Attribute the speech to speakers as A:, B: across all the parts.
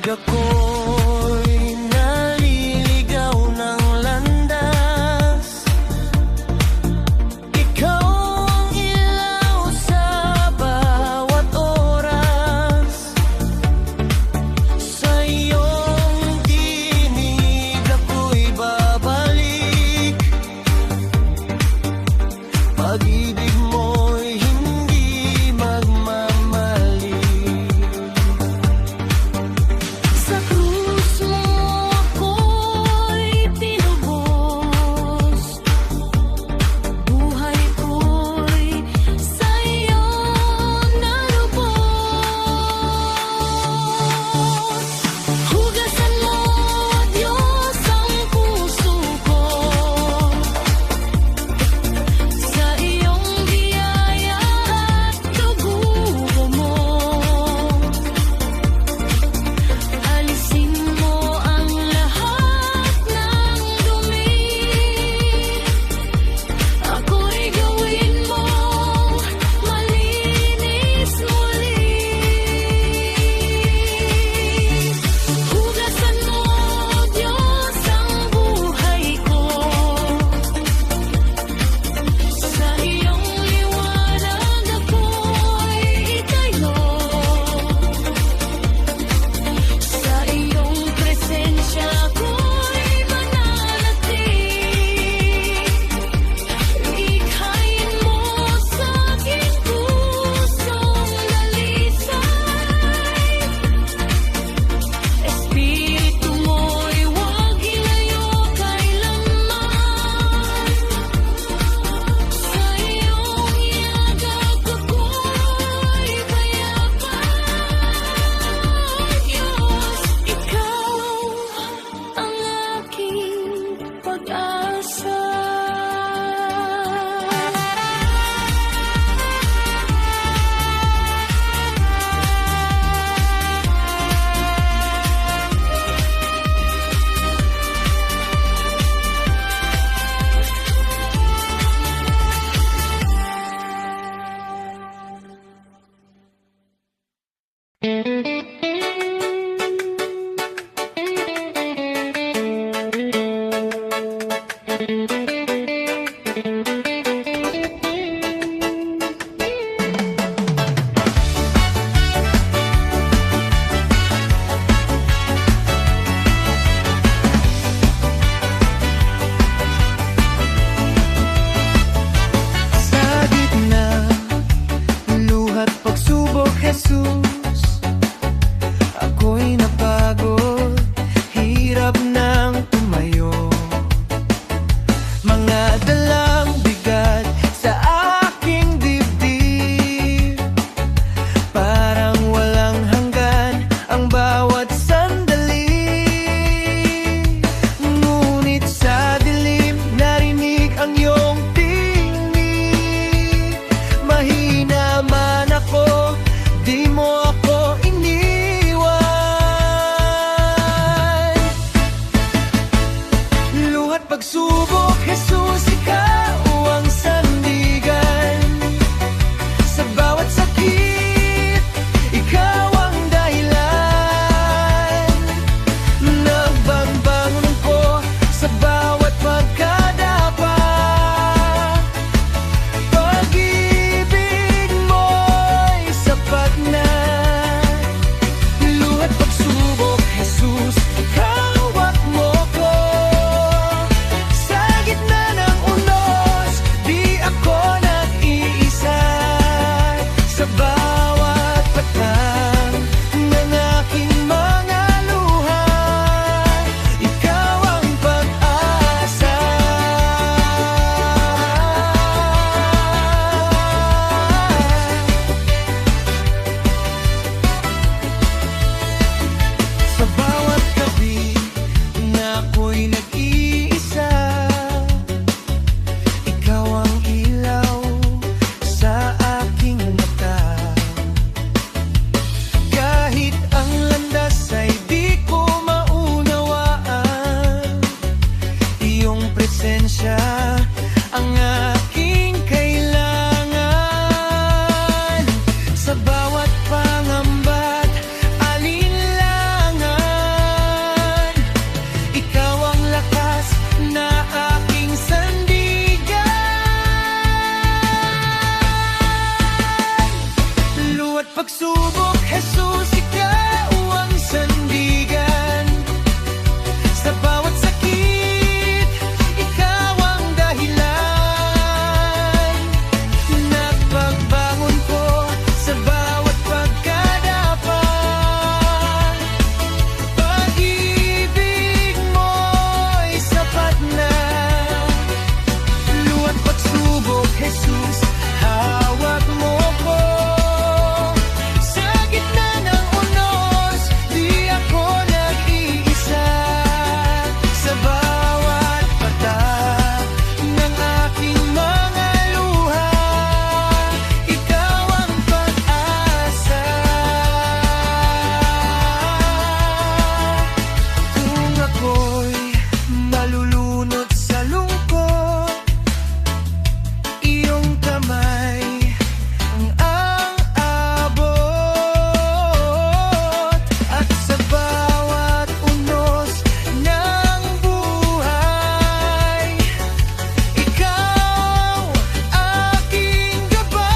A: ako'y naliligaw ng landas. Ikaw ang ilaw sa bawat oras. Sa iyong tinig ako'y babalik. Pag-ibig mo'y hindi magmamali. Sa pagsubok, Jesus, ikaw ang sandigan. Sa bawat sakit, ikaw ang dahilan. Nagpagbangon ko sa bawat pagkadapan. Pag-ibig mo'y sapat na. Luwa't pagsubok, Jesus, hawak mo ko. Sa gitna ng unos, di ako nag-iisa. Sa bawat patak ng aking mga luha, ikaw ang pag-asa. Kung ako'y malulunod sa lungkot, iyong kamay ang abot. At sa bawat unos ng buhay, ikaw aking gabay.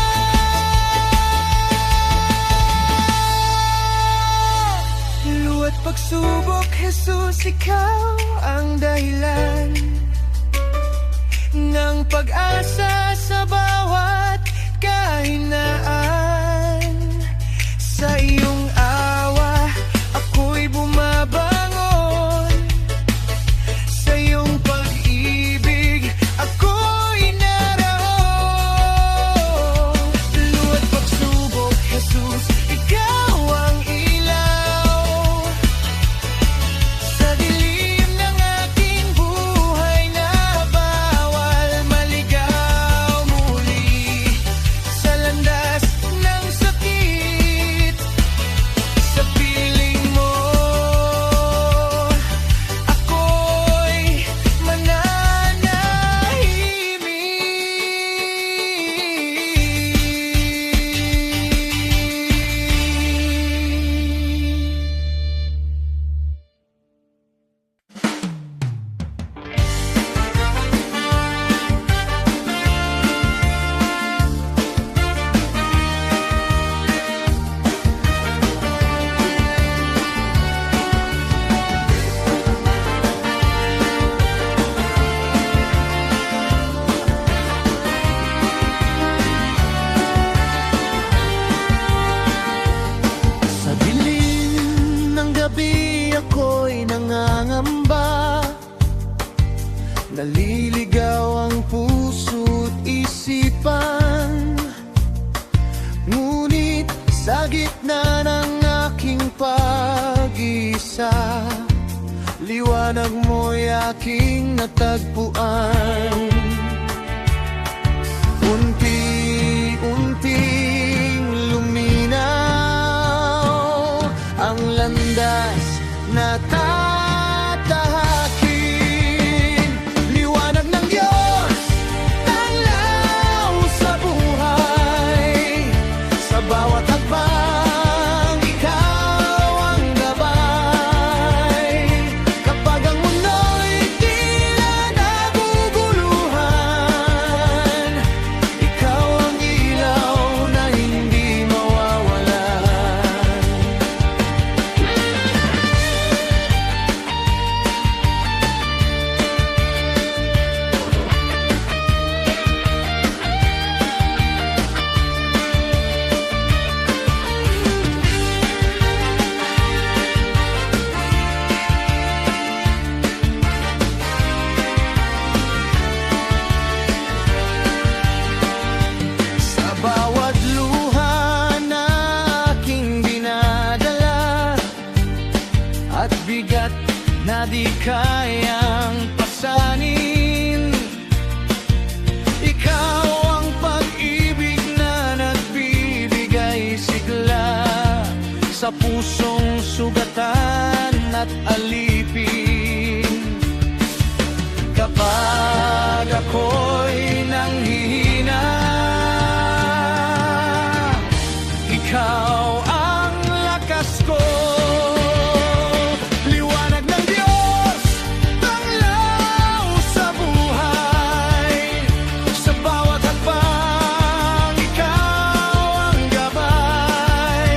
A: Luwa't pagsubok, Jesus, ikaw ang dahilan ng pag-asa sa bawat kahinaan. Sa iyong awa, ako'y bumabangon. Sa iyong pag-ibig, ako'y naroon. Luwa't pagsubok, Jesus, ikaw ang ilaw. Sa dilim ng aking buhay na bawal maligaw muli. Sa landas ng sakit, sa piling mo, ako'y mananahimik. Sa dilim ng gabi, ako'y nangangamba. Naliligaw ang puso't isipan. Ngunit sa gitna ng aking pag-isa, liwanag mo'y aking natagpuan. Unti-unting luminaw ang landas na tatahakin. Liwanag ng Diyos, tanglaw sa buhay. Sa bawat hakbang, ikaw ang gabay. Kapag ang mundo'y tila naguguluhan, ikaw ang ilaw na hindi mawawalan. Sa bawat luha na aking dinadala at bigat na di kayang pasanin, ikaw ang pag-ibig na nagbibigay sigla sa pusong sugatan at alipin. Kapag ako'y nanghihina, ikaw ang lakas ko. Liwanag ng Diyos, tanglaw sa buhay. Sa bawat hakbang, ikaw ang gabay.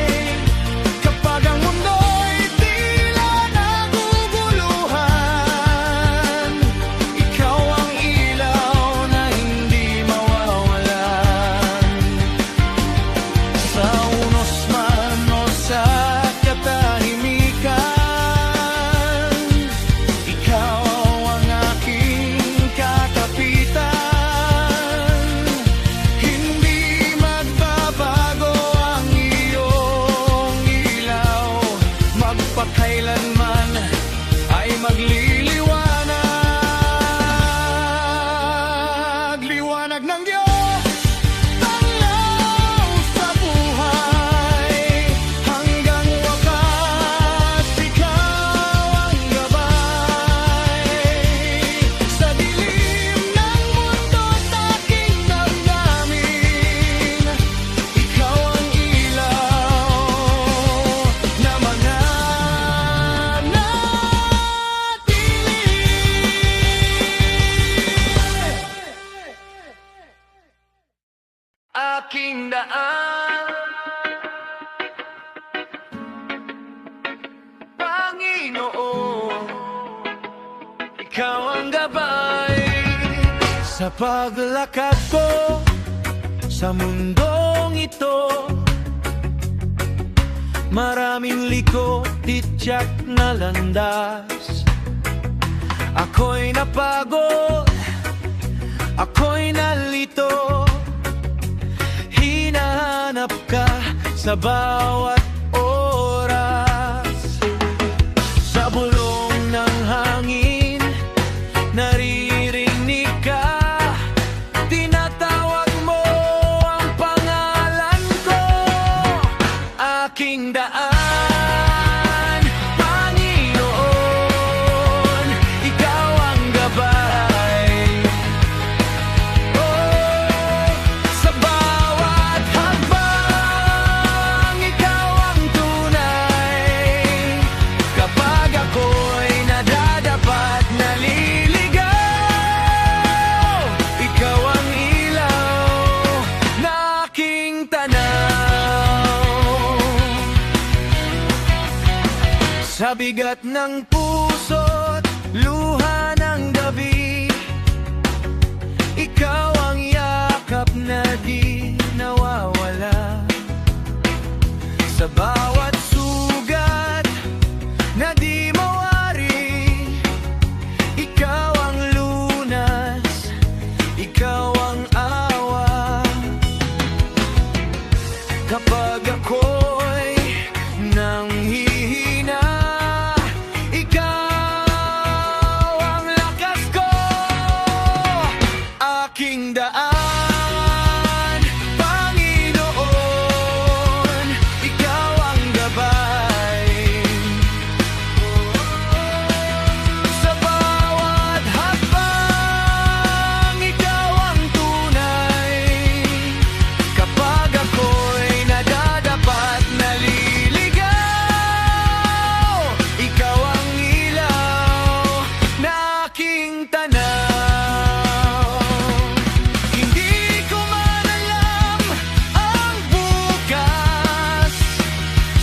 A: aking daan. Panginoon, ikaw ang gabay sa paglakad ko sa mundong ito. Maraming liko, tityak na landas. Ako'y napagod, ako'y nalito. Hinahanap ka sa bawat oras. Sa bulong ng hangin, naririnig ka. Tinatawag mo ang pangalan ko. Aking daan, Panginoon, ikaw ang gabay. Oh, sa bawat hakbang, ikaw ang tunay. Kapag ako'y nadadapat, naliligaw, ikaw ang ilaw na aking tanaw. Sa bigat ng puso't luha ng gabi, ikaw ang yakap na di nawawala. Sa bawat sugat na di mawari, ikaw ang lunas, ikaw ang awa. Kapag ako'y nanghihina, ikaw ang lakas ko. Aking daan, Panginoon, ikaw ang gabay. Sa bawat hakbang, ikaw ang tunay. Kapag ako'y nadadapat, naliligaw, ikaw ang ilaw na aking tanaw. Hindi ko man alam ang bukas,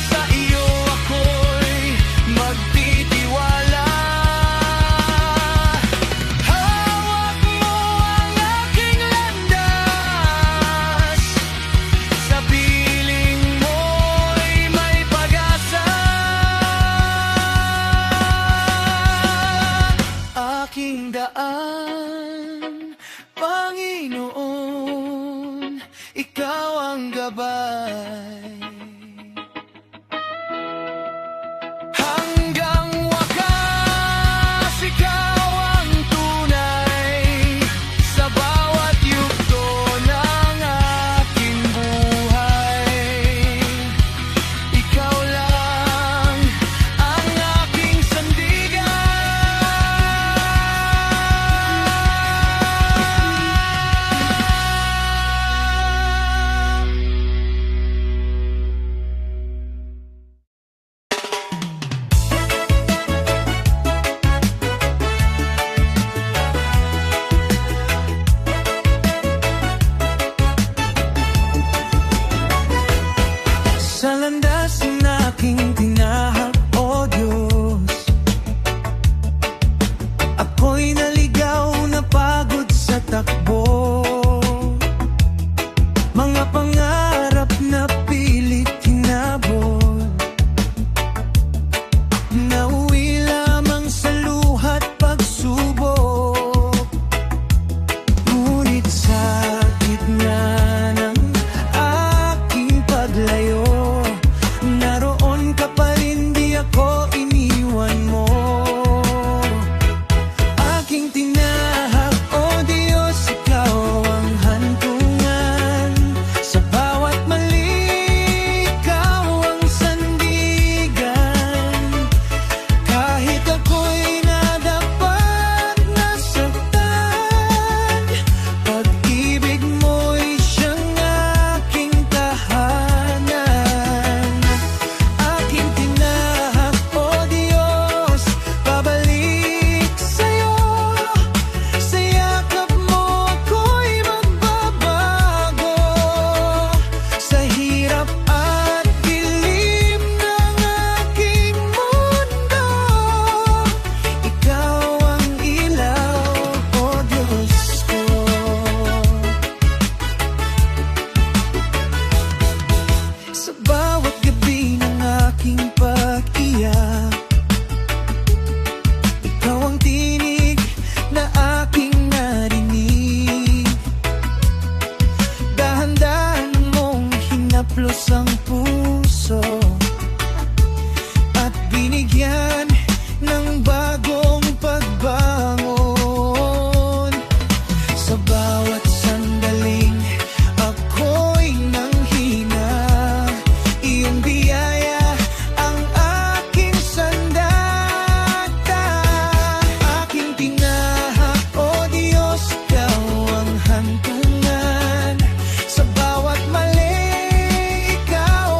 A: sa iyo ako'y magtitiwala. Hawak mo ang aking landas, sa piling mo'y may pag-asa. Aking daan, Panginoon, ikaw ang gabay. Hanggang wakas, ikaw ang tunay. Sa bawat yugto ng aking buhay, ikaw lang ang aking sandigan. hinaplos ang puso at binigyan ng bagong pagbangon. Sa bawat sandaling ako'y nanghina, iyong biyaya ang aking sandata. Aking tinahak, O Diyos, ikaw ang hantungan. Sa bawat mali, ikaw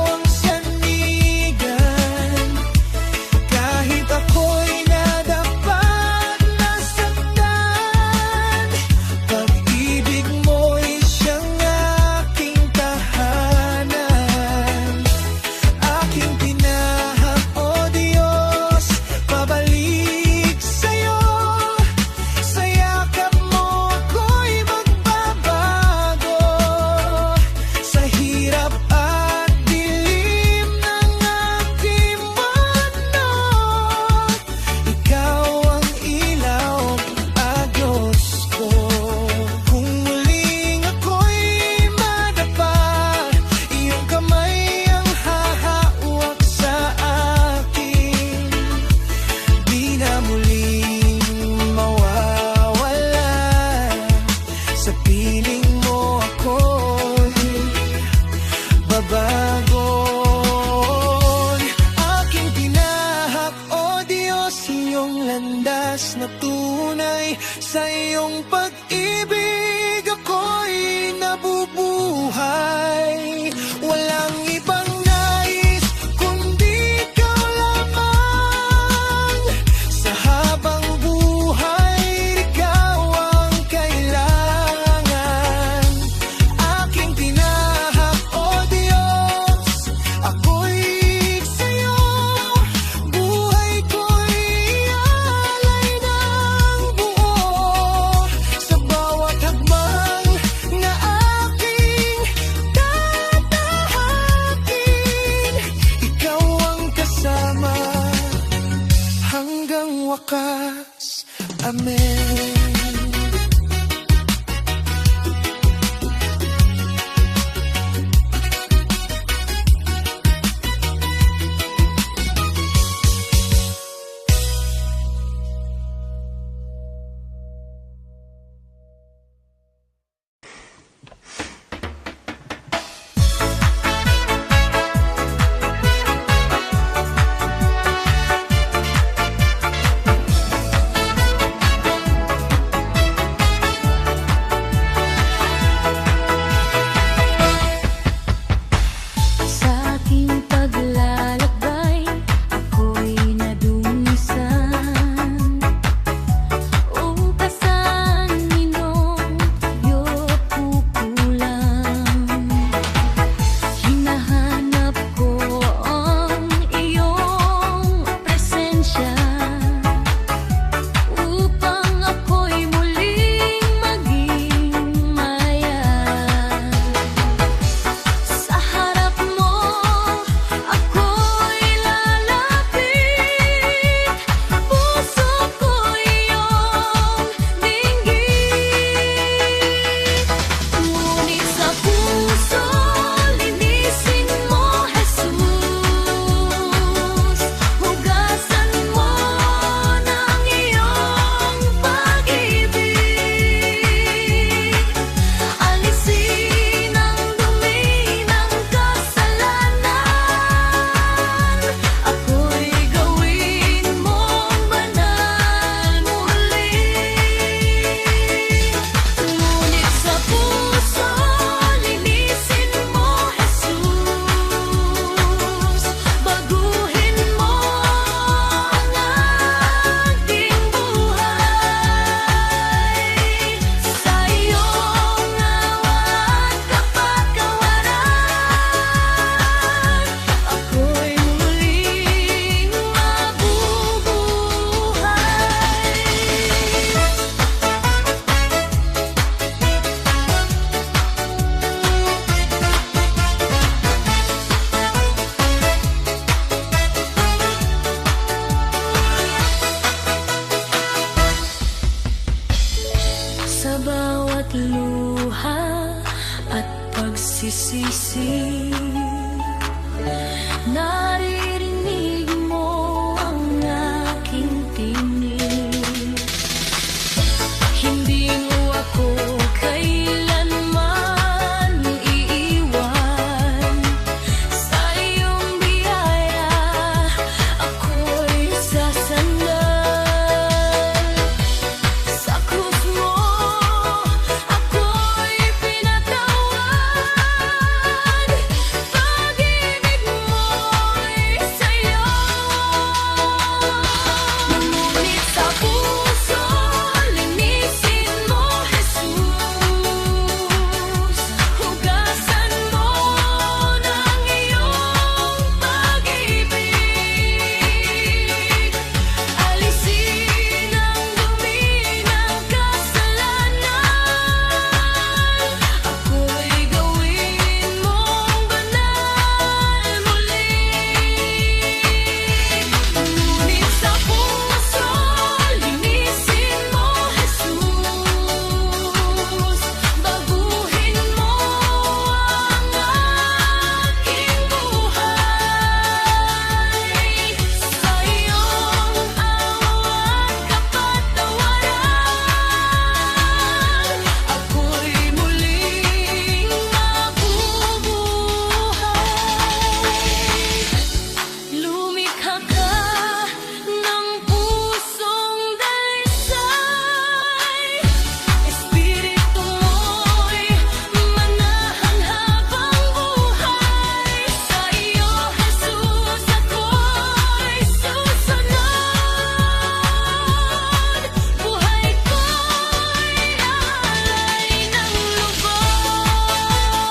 B: pagsisisi. Naririnig mo ang aking tinig. Hindi mo ako kailanman iiwan. Sa iyong biyaya ako'y sasandal. Sa krus mo ako'y pinatawan. Pag-ibig mo'y sa'yo. Ngunit sa puso linisin mo, Jesus. Hugasan mo ng iyong pag-ibig. Alisin ang dumi ng kasalanan. Ako'y gawin mong banal muli. Ngunit sa puso linisin mo, Jesus. Baguhin mo ang aking buhay. Sa iyong awa at kapatawaran ako'y muling mabubuhay. Lumikha ka ng pusong dalisay. Espiritu mo'y manahan habang buhay. Sa iyo, Jesus, ako'y susunod. Buhay ko'y alay ng lubos.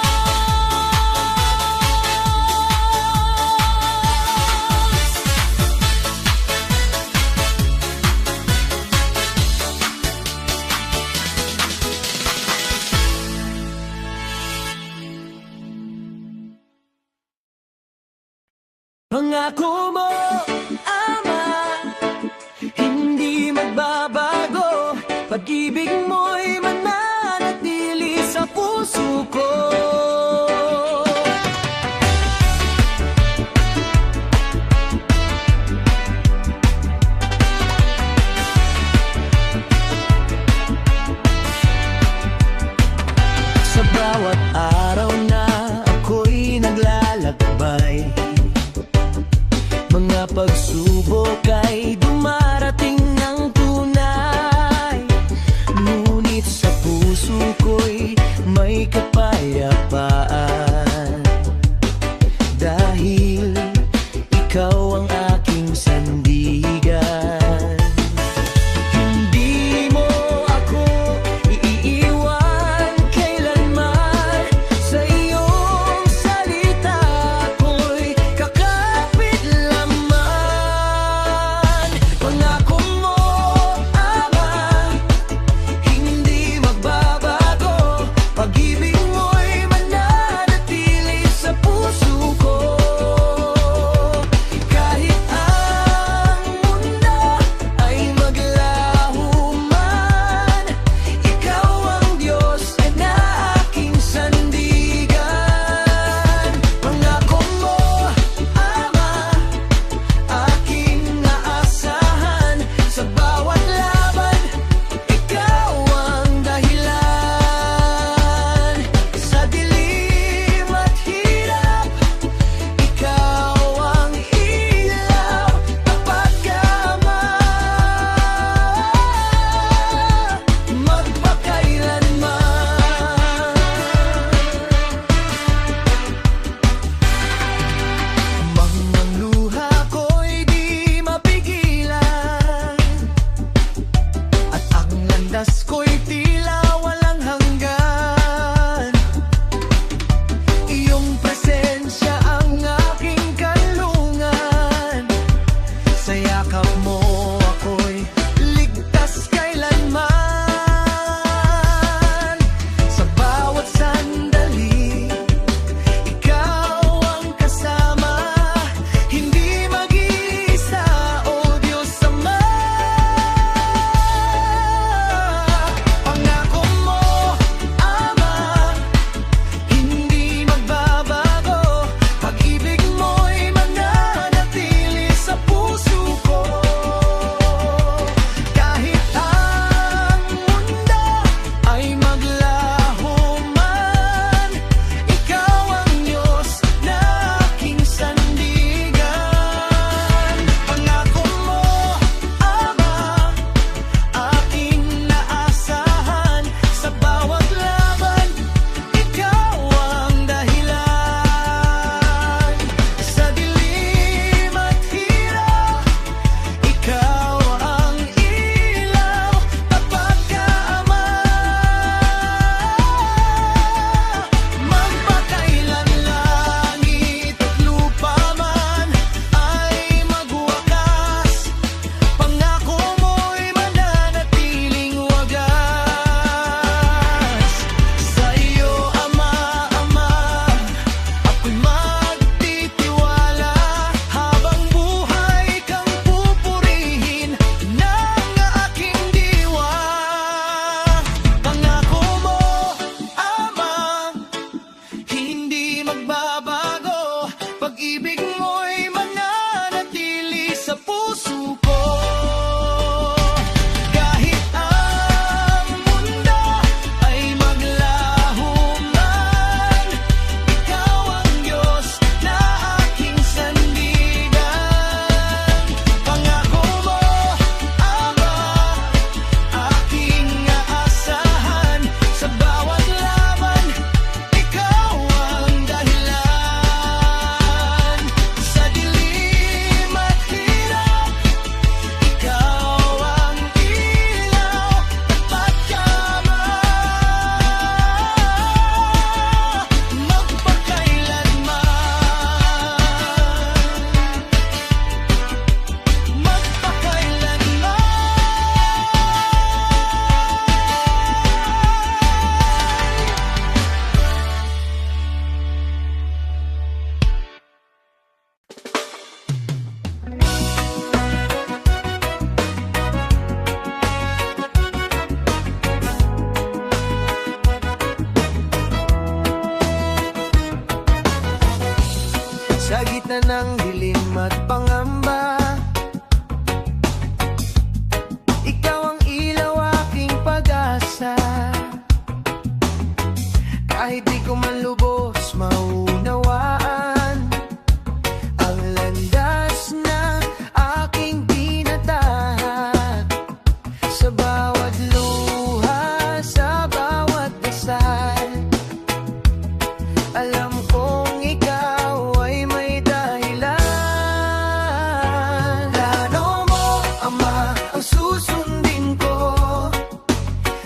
A: Pangako mo, Ama, hindi magbabago. Pag-ibig mo'y mananatili sa puso ko. Sa bawat araw na ako'y naglalakbay, mga pagsubok ay dumarating ng tunay. Ngunit sa puso ko'y may kapayapaan, dahil ikaw ang aking sandigan. Hindi mo ako iiwan kailanman. Sa iyong salita ko'y kakapit lamang. Pag-ibig mo'y mananatili sa puso ko. Kahit ang mundo ay maglaho man, ikaw ang Diyos na aking sandigan. Pangako mo, Ama, aking aasahan. Sa bawat laban, ikaw ang dahilan. Sa dilim at hirap, ikaw ang ilaw. Tapat ka sa gitna ng dilim at pangamba, ikaw ang ilaw, aking pag-asa. Kahit di ko man lubos maunawaan ang landas na aking tinatahak, sa bawat luha, sa bawat dasal, alam kong ikaw ay may dahilan. Plano mo, Ama, ang susundin ko.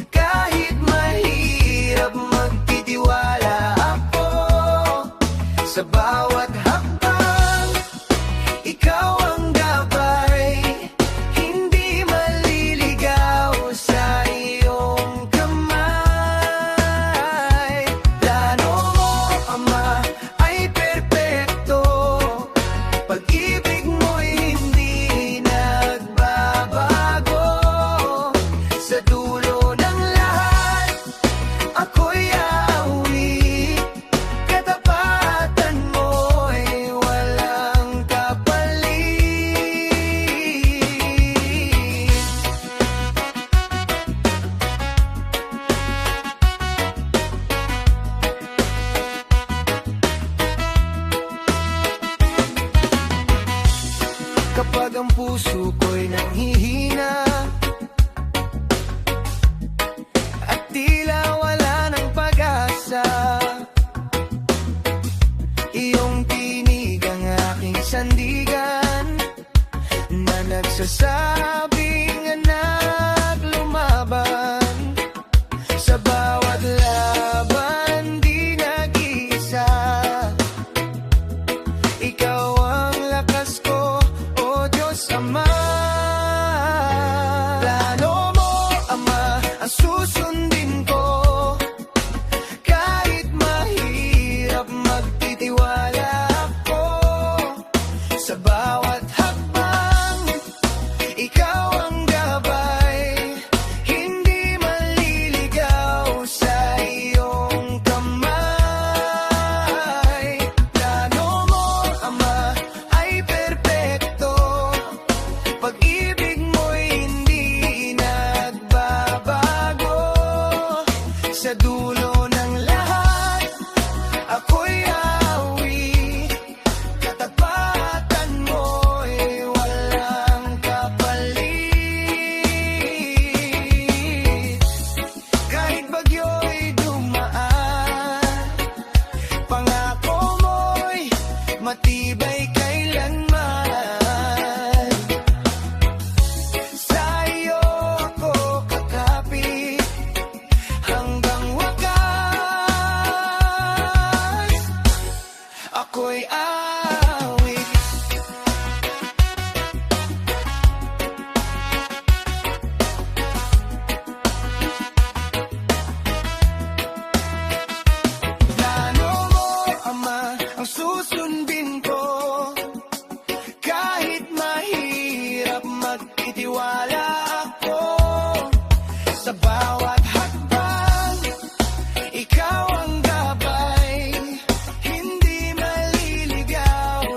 A: Kahit mahirap, magtitiwala ako. Sa bawat hakbang, ikaw ang gabay. Hindi maliligaw sa iyong kamay. Plano mo, Ama, ay perpekto. Pag-ibig mo'y hindi nagbabago. Sa dulo ng lahat, ako'y aawi. Katapatan mo'y walang kapalit. Kapag ang puso ko'y nanghihina at tila wala ng pag-asa, iyong tinig ang aking sandigan, na nagsasabing anak, lumaban. Sa bawat laban, di nag-iisa. Ikaw ang lakas ko, O Diyos Ama. Plano mo, Ama, ang susundin ko. Kahit mahirap, magtitiwala ako. Sa bawat hakbang, ikaw ang gabay. Hindi maliligaw sa iyong kamay. Plano mo, Ama, ay perpekto. Pag-ibig mo'y hindi nagbabago. Sa dulo ng lahat, ako'y aawi. Katapatan mo'y walang kapalit. Kahit bagyo'y dumaan, pangako mo'y matibay kailanman. Sa iyo ako kakapit hanggang wakas. Ako'y awit. Plano mo, Ama, ang susundin ko. Kahit mahirap, magtitiwala ako. Sa bawat hakbang, ikaw ang gabay. Hindi maliligaw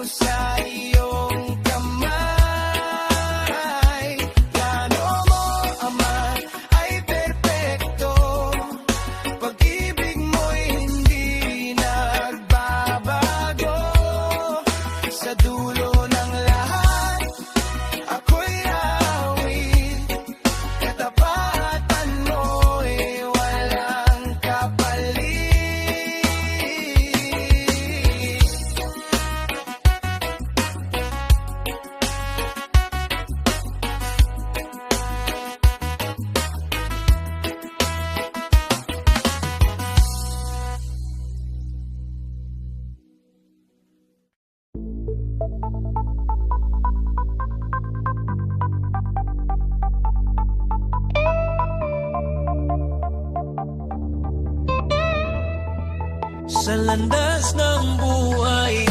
A: sa landas ng buhay.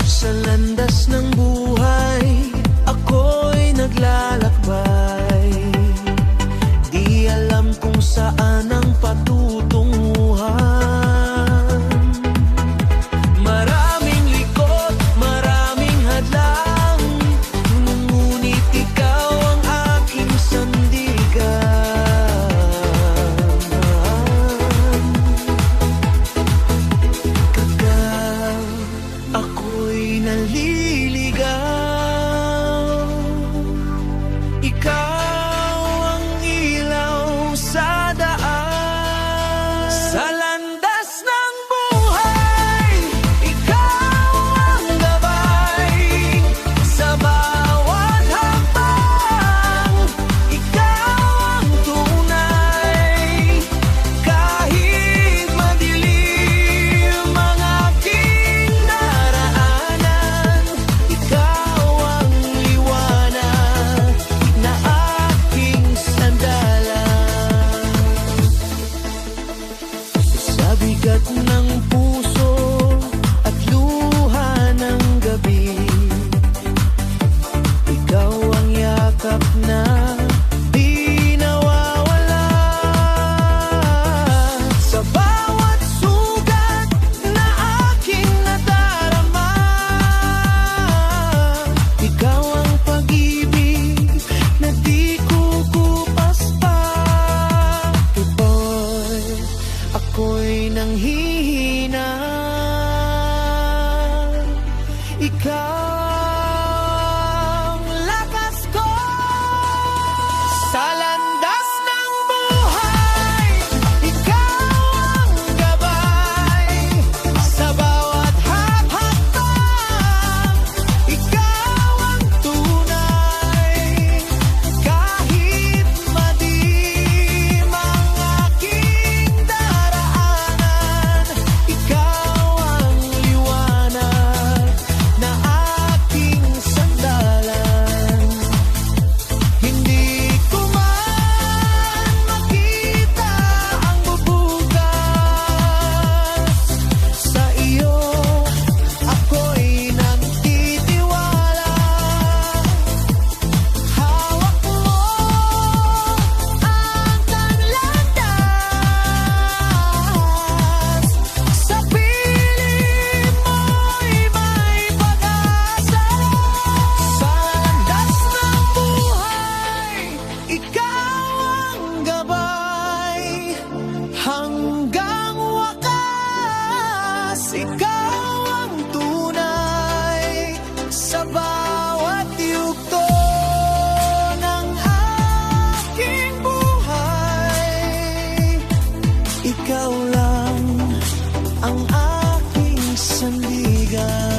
A: Sa landas ng buhay, ako'y naglalakbay. Di alam kung saan ang patutunguhan. Maraming likod, maraming hadlang, ngunit ikaw ang aking sandigan. Kapag ako'y naliligaw, ikaw ang ilaw sa daan. Sa landas ng buhay, ikaw ang gabay. Sa bawat hakbang, ikaw ang tunay. Kahit madilim ang aking daraanan, ikaw ang liwanag na aking sandalan. Sa bigat ng puso at luha ng gabi, ikaw ang yakap na di nawawala. Sa bawat sugat na aking nadarama, ikaw ang pag-ibig na di kukupas pa. Tupoy, ako'y nanghihina. Ikaw ang lakas ko. Sa landas ng buhay, ikaw ang gabay. Sa bawat hakbang, ikaw ang tunay. Kahit madilim ang aking daraanan, ikaw ang liwanag na aking sandalan. Hindi ko man makita ang bubukas, sa iyo ako'y nagtitiwala. Hawak mo ang landas, sa piling mo'y may pag-asa. Sa landas ng buhay, ikaw ang gabay. Hanggang wakas, ikaw ang tunay. Sa bawat yugto ng aking buhay, ikaw lang ang aking sandigan.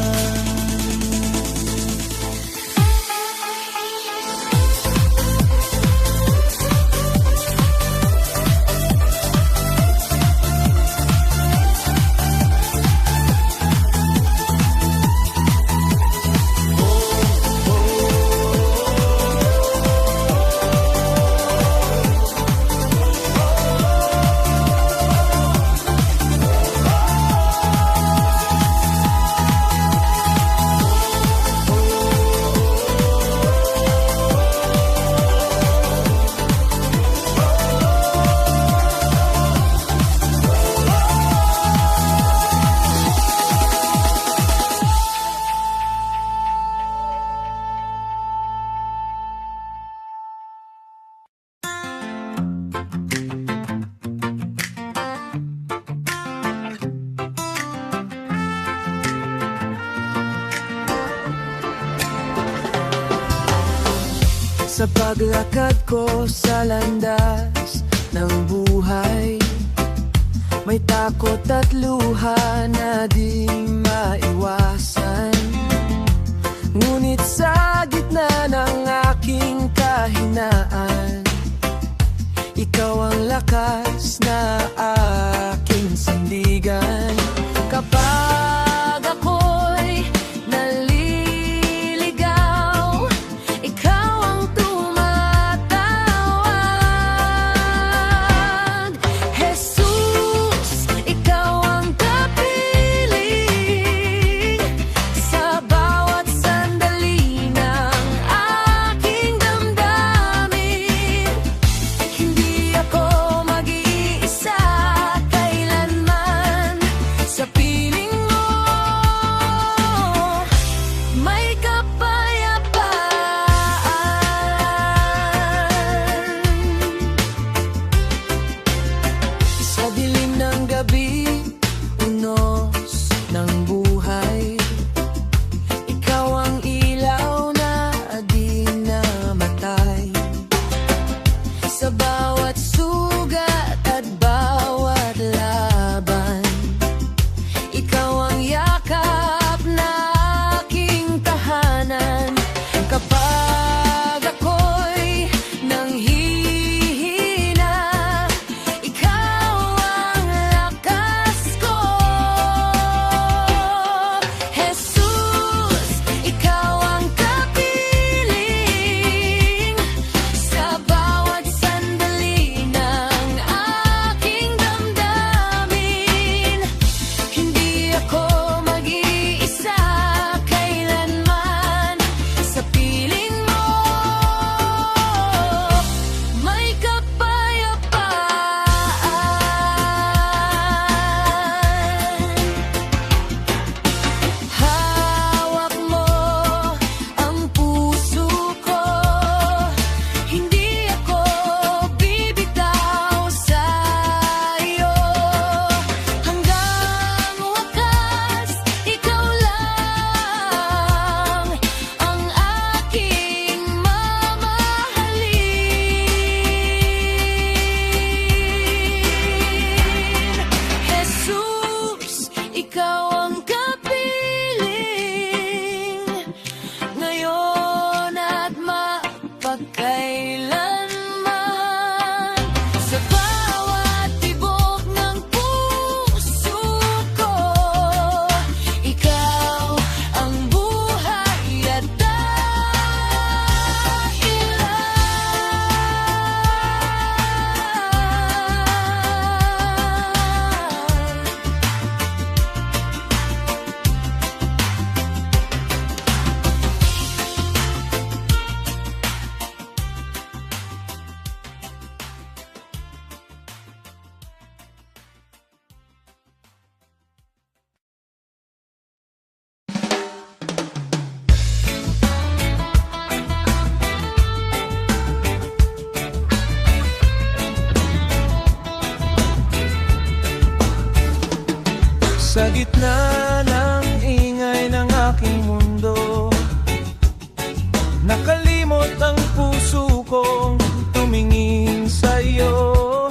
A: Sa paglakad ko sa landas ng buhay, may takot at luha na di maiwasan. Ngunit sa gitna ng aking kahinaan, ikaw ang lakas na aking sandigan. Kapag mundo. Nakalimot ang puso kong tumingin sa'yo,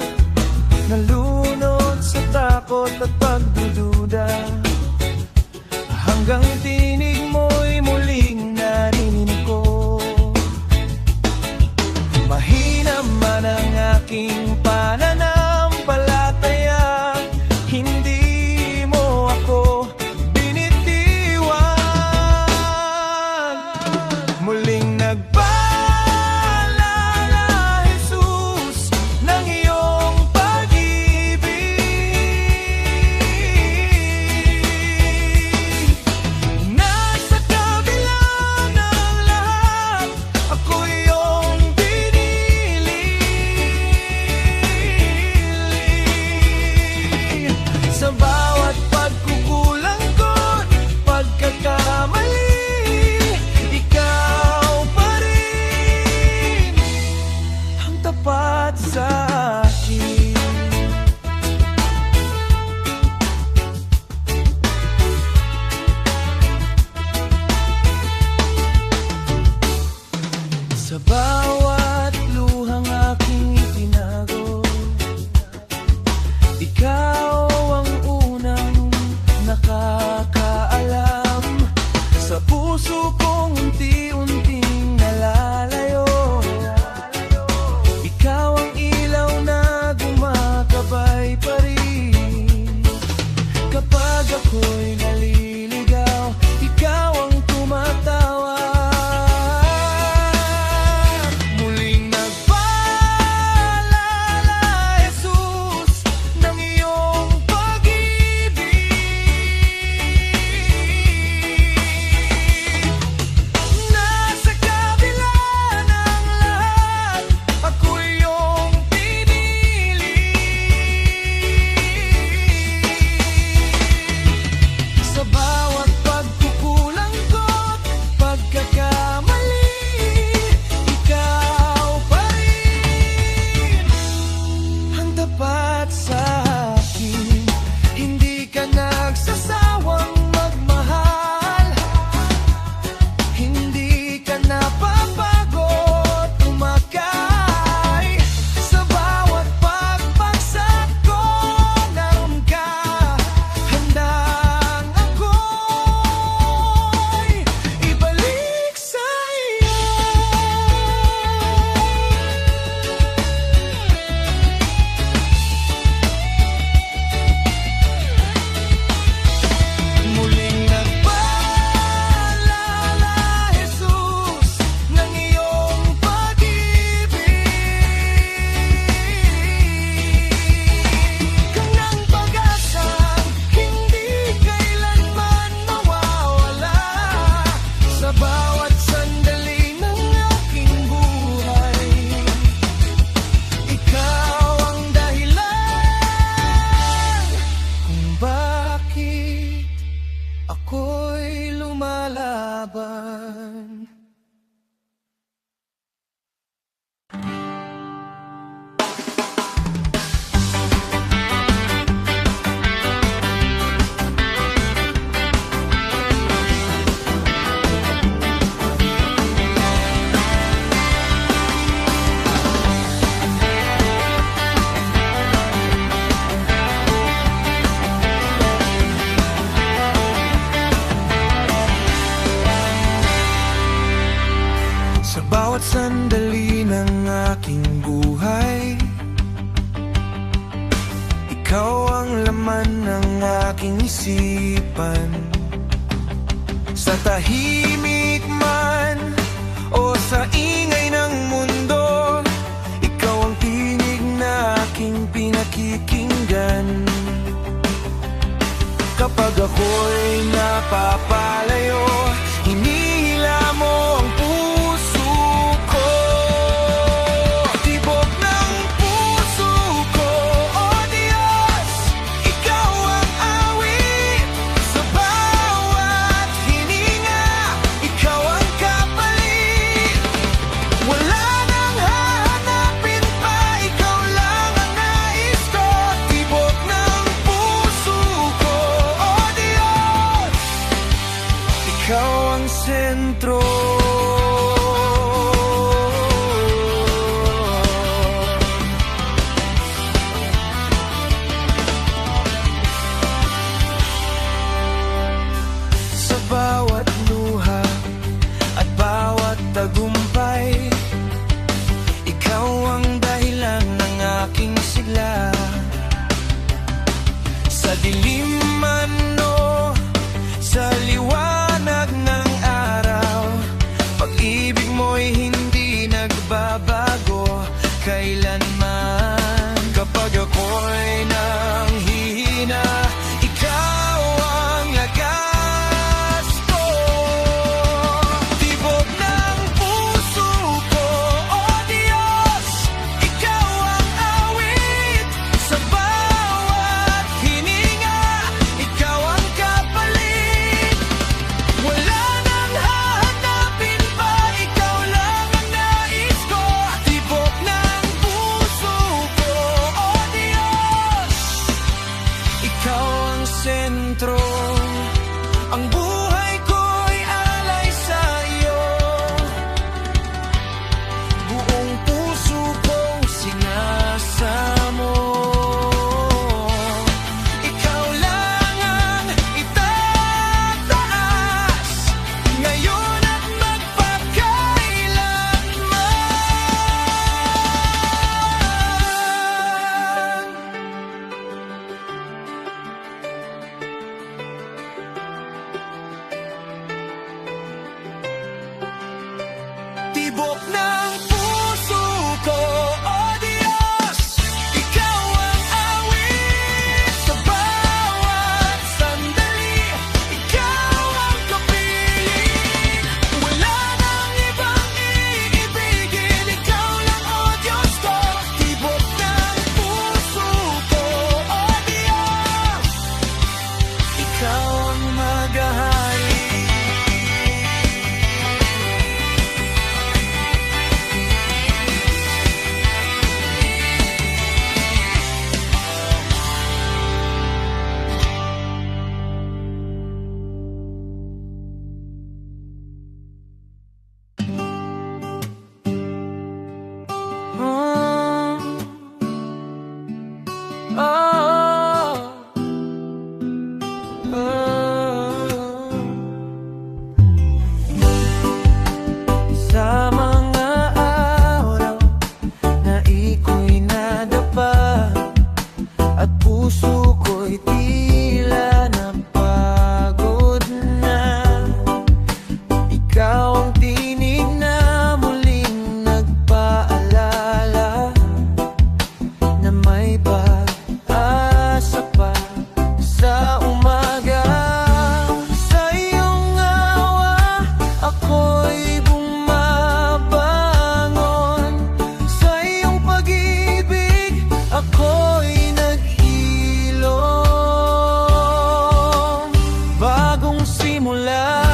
A: nalunod sa takot at pagdududa, hanggang tinig mo'y muling narinig ko. Mahina man ang aking pananampalataya, hindi mo ako binitiwan. Muling nagpaalala, Jesus, ng iyong pag-ibig. Nasa kabila ng lahat, ako iyong pinili. Sa bawat pagkukulang ko't pagkakamali, ikaw pa rin ang tapat sa akin. Sa bawat luhang aking itinago, ikaw ang unang nakakaalam. Sa puso kong unti-unting nalalayo, ikaw ang ilaw na gumakabay pa rin. Kapag ako'y naliligaw, ikaw ang tumatawa. Muling nagpaalala, Jesus, ng iyong pag-ibig. Nasa kabila ng lahat, ako iyong pinili. Sa bawat pagkukulang ko't pagkakamali, ikaw pa rin ang tapat sa akin. Hindi ka nagsasawang magmahal, hindi ka napapagod tumakay. Sa bawat pagbagsak ko, naroon ka, handang ako'y ibalik sa'yo. Muling nagpaalala, Jesus, ng iyong pag-ibig. Kanyang pag-asang hindi kailanman mawawala. Sa bawat sandali ng aking buhay, ikaw ang dahilan kung bakit ako'y lumalaban. Sa bawat sandali ng aking buhay, ikaw ang laman ng aking isipan. Sa tahimik man o sa ingay ng mundo, ikaw ang tinig na aking pinakikinggan. Kapag ako'y napapalayo, hinihila mo ang puso ko. Tibok ng puso ko, O Diyos, ikaw ang awit. Sa bawat hininga, ikaw ang kapalit. Wala nang hahanapin pa, ikaw lang ang nais ko. Tibok ng puso ko, O Diyos, sentro. Sa bawat luha at bawat tagumpay, ikaw ang dahilan ng aking sigla. Sa dilim man o sa liwanag ng araw, pag-ibig mo'y hindi nagbabago kailanman. Kapag ako'y nanghihina, ikaw ang lakas ko. Tibok ng puso ko, O Diyos, ikaw ang awit. Sa bawat hininga, ikaw ang kapalit. Wala nang hahanapin pa, ikaw lang ang nais ko. Tibok ng puso ko, O Diyos, ikaw ang sentro. Ang buhay ko'y alay sa iyo. Buong puso kong sinasamo. Ikaw lang ang itataas, ngayon at magpakailanman. Tibok ng puso ko, O Diyos, ikaw ang awit. Sa bawat sandali, ikaw ang kapiling. Wala nang ibang iibigin, ikaw lang, O Diyos ko. Tibok ng puso ko, O Diyos, ikaw ang maghahari. Sa mga araw na iko'y nadapa at puso ko'y tila napagod na, ikaw ang tinig na muling nagpaalala na may pag-asa pa sa umaga. Sa iyong awa, ako'y bumabangon. Sa iyong pag-ibig, ako'y nag-ilong. Bagong simula,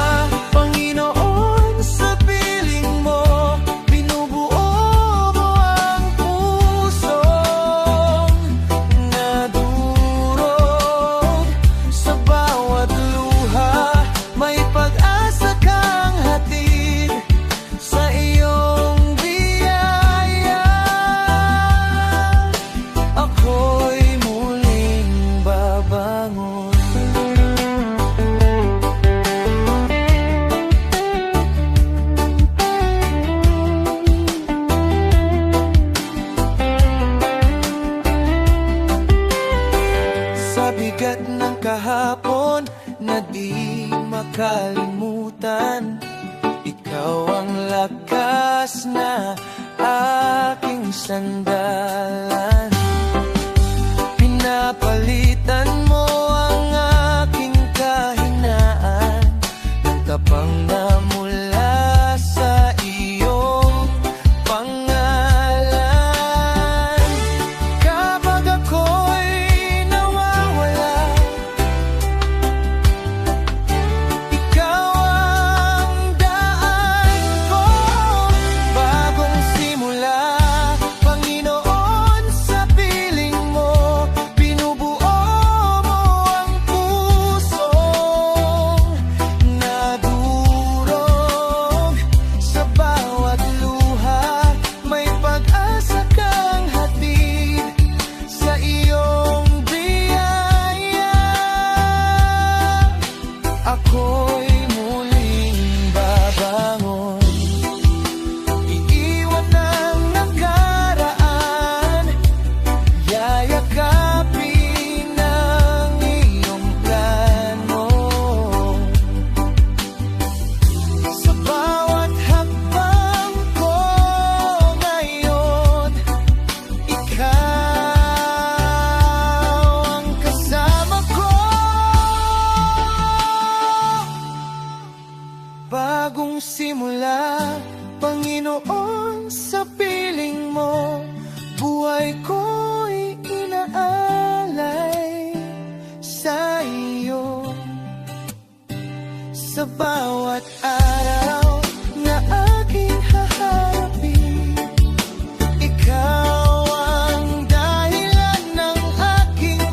A: Panginoon, sa piling mo, binubuo mo ang pusong nadurog. Sa bawat luha, may pag-asa kang hatid. Sa iyong biyaya, ako'y muling babangon. Sa bigat ng kahapon na di makalimutan, ikaw ang lakas na aking sandalan. Pinapalitan mo ang aking kahinaan ng tapang na mula sa iyong pangalan. Kapag ako'y nawawala, ikaw ang daan ko. Bagong simula, Panginoon, sa piling mo, binubuo mo ang pusong nadurog. bagong simula, Panginoon, sa piling mo, buhay ko'y inaalay sa iyo. Sa bawat araw na aking haharapin, ikaw ang dahilan ng aking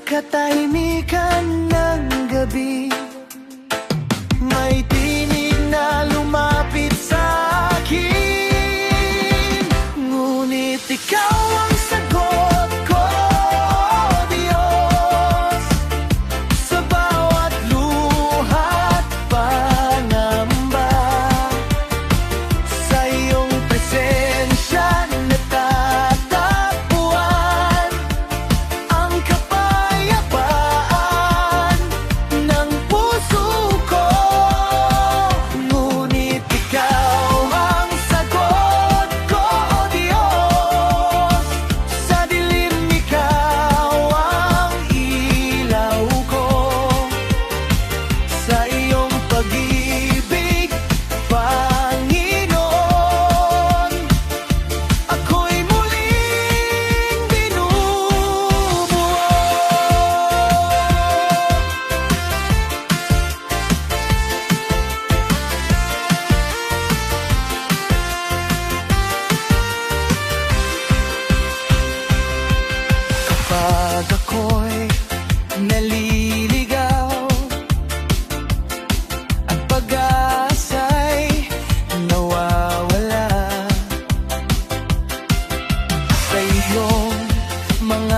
A: katahimikan ng gabi, may tinig na lumapit sa akin. Ngunit ikaw ang sagot ko, Diyos, sa bawat luha't pangamba. Sa iyong presensya natatagpuan ang kapayapaan ng puso ko. Ngunit ikaw ang sagot ko, Diyos, sa dilim ikaw ang ilaw ko. Sa iyong pag-ibig, Panginoon, ako'y muling binubuo. Kapag ako'y naliligaw at pag-asa'y nawawala, sa iyong mga